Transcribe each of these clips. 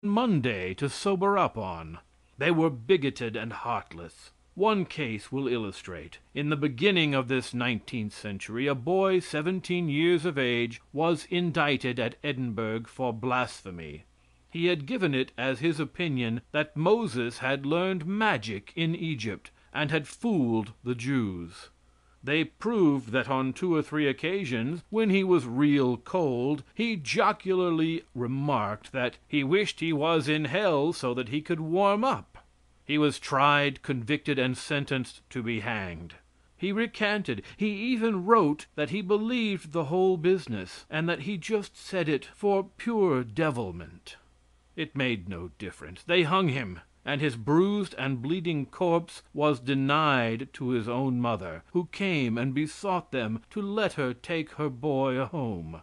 Monday to sober up on. They were bigoted and heartless. One case will illustrate. In the beginning of this 19th century a boy 17 years of age was indicted at Edinburgh for blasphemy. He had given it as his opinion that Moses had learned magic in Egypt, and had fooled the Jews. They proved that on 2 or 3 occasions, when he was real cold, he jocularly remarked that he wished he was in hell so that he could warm up. He was tried, convicted, and sentenced to be hanged. He recanted. He even wrote that he believed the whole business, and that he just said it for pure devilment. It made no difference. They hung him, and his bruised and bleeding corpse was denied to his own mother, who came and besought them to let her take her boy home.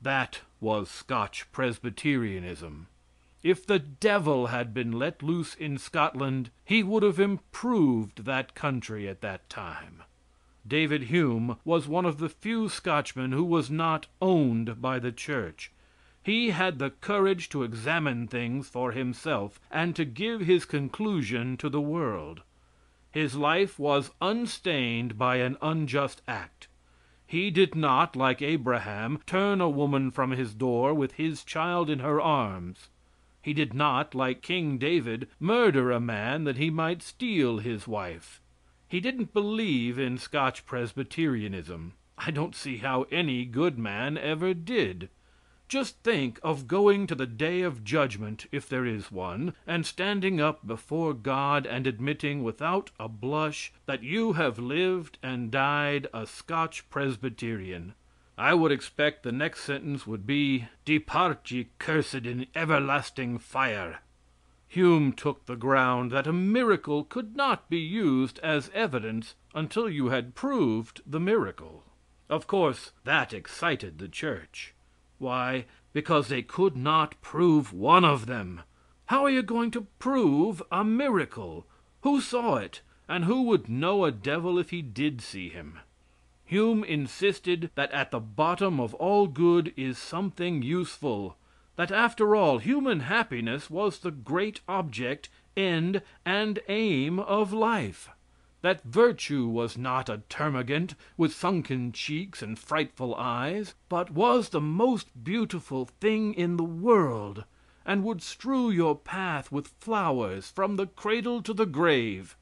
That was Scotch Presbyterianism. If the devil had been let loose in Scotland, he would have improved that country at that time. David Hume was one of the few Scotchmen who was not owned by the church. He had the courage to examine things for himself, and to give his conclusion to the world. His life was unstained by an unjust act. He did not, like Abraham, turn a woman from his door with his child in her arms. He did not, like King David, murder a man that he might steal his wife. He didn't believe in Scotch Presbyterianism. I don't see how any good man ever did. Just think of going to the day of judgment, if there is one, and standing up before God and admitting without a blush that you have lived and died a Scotch Presbyterian. I would expect the next sentence would be, "Depart, ye cursed, in everlasting fire." Hume took the ground that a miracle could not be used as evidence until you had proved the miracle. Of course, that excited the church. Why? Because they could not prove one of them. How are you going to prove a miracle? Who saw it, and who would know a devil if he did see him? Hume insisted that at the bottom of all good is something useful; that after all, human happiness was the great object, end, and aim of life; that virtue was not a termagant with sunken cheeks and frightful eyes, but was the most beautiful thing in the world, and would strew your path with flowers from the cradle to the grave.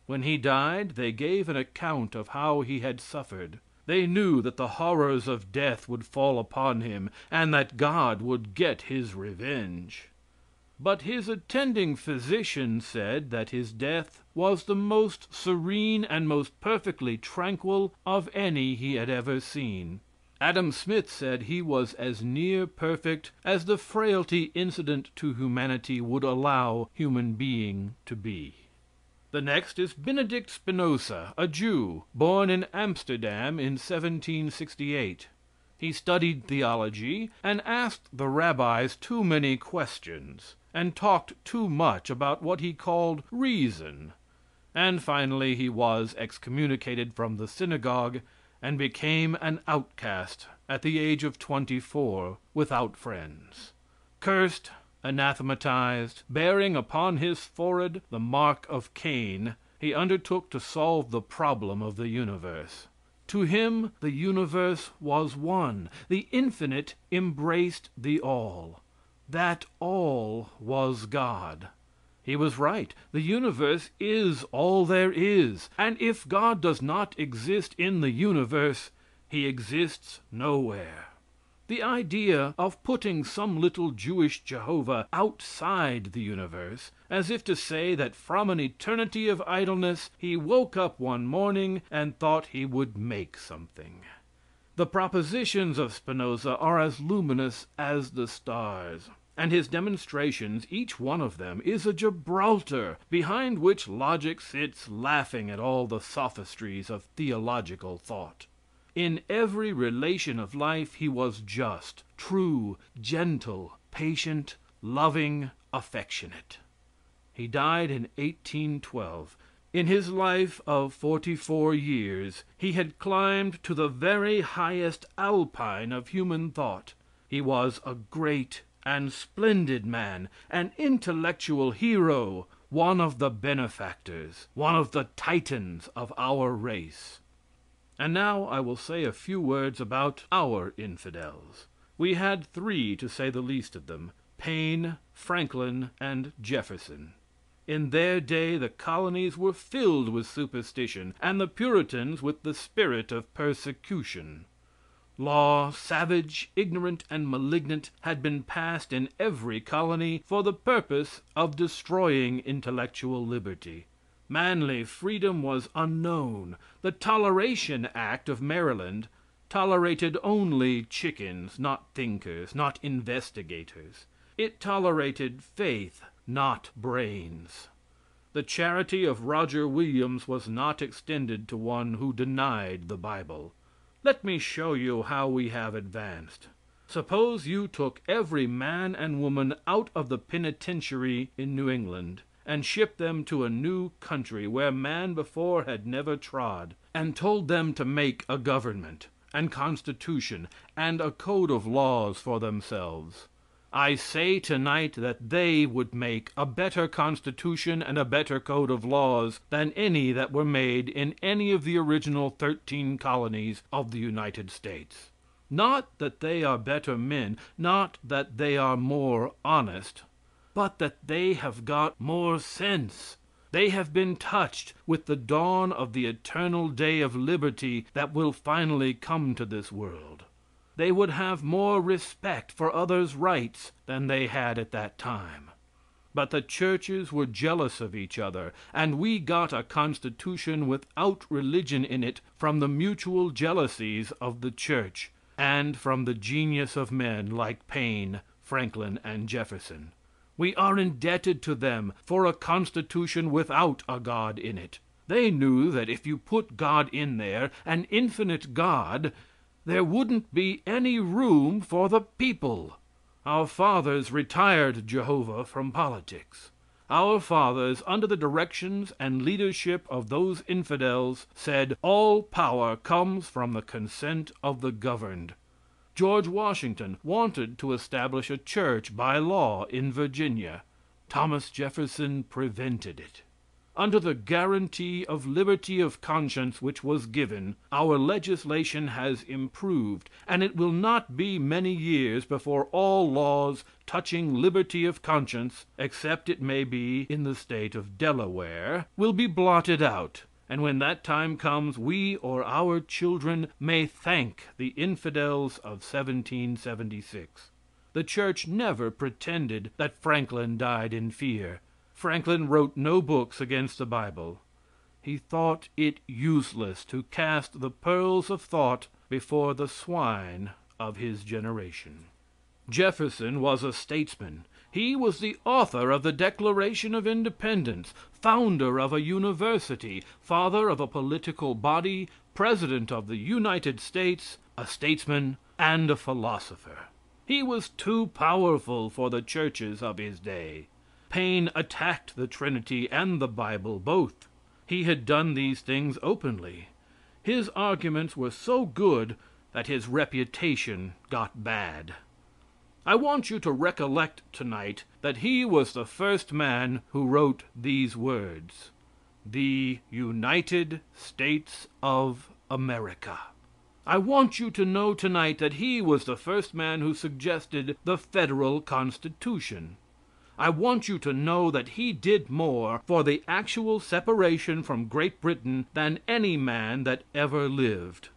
When he died they gave an account of how he had suffered. They knew that the horrors of death would fall upon him, and that God would get his revenge. But his attending physician said that his death was the most serene and most perfectly tranquil of any he had ever seen. Adam Smith said he was as near perfect as the frailty incident to humanity would allow human being to be. The next is Benedict Spinoza, a Jew, born in Amsterdam in 1768. He studied theology, and asked the rabbis too many questions, and talked too much about what he called reason, and finally he was excommunicated from the synagogue, and became an outcast at the age of 24, without friends. Cursed, anathematized, bearing upon his forehead the mark of Cain, he undertook to solve the problem of the universe. To him the universe was one. The infinite embraced the all. That all was God. He was right. The universe is all there is, and if God does not exist in the universe, he exists nowhere. The idea of putting some little Jewish Jehovah outside the universe, as if to say that from an eternity of idleness he woke up one morning and thought he would make something. The propositions of Spinoza are as luminous as the stars, and his demonstrations, each one of them, is a Gibraltar behind which logic sits laughing at all the sophistries of theological thought. In every relation of life he was just, true, gentle, patient, loving, affectionate. He died in 1812. In his life of 44 years he had climbed to the very highest Alpine of human thought. He was a great and splendid man, an intellectual hero, one of the benefactors, one of the Titans of our race. And now I will say a few words about our infidels. We had three, to say the least of them: Paine, Franklin, and Jefferson. In their day the colonies were filled with superstition, and the Puritans with the spirit of persecution. Law, savage, ignorant, and malignant, had been passed in every colony for the purpose of destroying intellectual liberty. Manly freedom was unknown. The Toleration Act of Maryland tolerated only chickens, not thinkers, not investigators. It tolerated faith, not brains. The charity of Roger Williams was not extended to one who denied the Bible. Let me show you how we have advanced. Suppose you took every man and woman out of the penitentiary in New England, and shipped them to a new country where man before had never trod, and told them to make a government, and constitution, and a code of laws for themselves. I say tonight that they would make a better constitution and a better code of laws than any that were made in any of the original 13 colonies of the United States. Not that they are better men, not that they are more honest, but that they have got more sense. They have been touched with the dawn of the eternal day of liberty that will finally come to this world. They would have more respect for others' rights than they had at that time. But the churches were jealous of each other, and we got a constitution without religion in it from the mutual jealousies of the church, and from the genius of men like Paine, Franklin, and Jefferson. We are indebted to them for a constitution without a God in it. They knew that if you put God in there, an infinite God, there wouldn't be any room for the people. Our fathers retired Jehovah from politics. Our fathers, under the directions and leadership of those infidels, said, "All power comes from the consent of the governed." George Washington wanted to establish a church by law in Virginia. Thomas Jefferson prevented it. Under the guarantee of liberty of conscience which was given, our legislation has improved, and it will not be many years before all laws touching liberty of conscience, except it may be in the state of Delaware, will be blotted out, and when that time comes we or our children may thank the infidels of 1776. The church never pretended that Franklin died in fear. Franklin wrote no books against the Bible. He thought it useless to cast the pearls of thought before the swine of his generation. Jefferson was a statesman. He was the author of the Declaration of Independence, founder of a university, father of a political body, president of the United States, a statesman, and a philosopher. He was too powerful for the churches of his day. Paine attacked the Trinity and the Bible both. He had done these things openly. His arguments were so good that his reputation got bad. I want you to recollect tonight that he was the first man who wrote these words: "The United States of America." I want you to know tonight that he was the first man who suggested the Federal Constitution. I want you to know that he did more for the actual separation from Great Britain than any man that ever lived.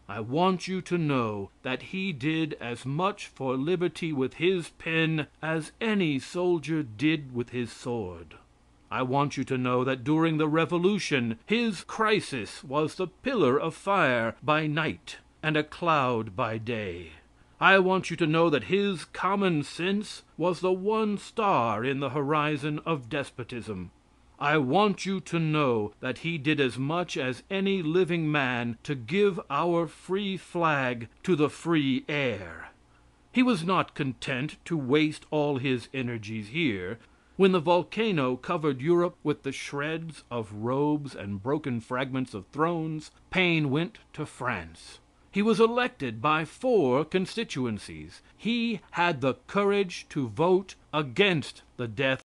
I want you to know that he did as much for liberty with his pen as any soldier did with his sword. I want you to know that during the Revolution his crisis was the pillar of fire by night and a cloud by day. I want you to know that his common sense was the one star in the horizon of despotism. I want you to know that he did as much as any living man to give our free flag to the free air. He was not content to waste all his energies here. When the volcano covered Europe with the shreds of robes and broken fragments of thrones, Paine went to France. He was elected by 4 constituencies. He had the courage to vote against the death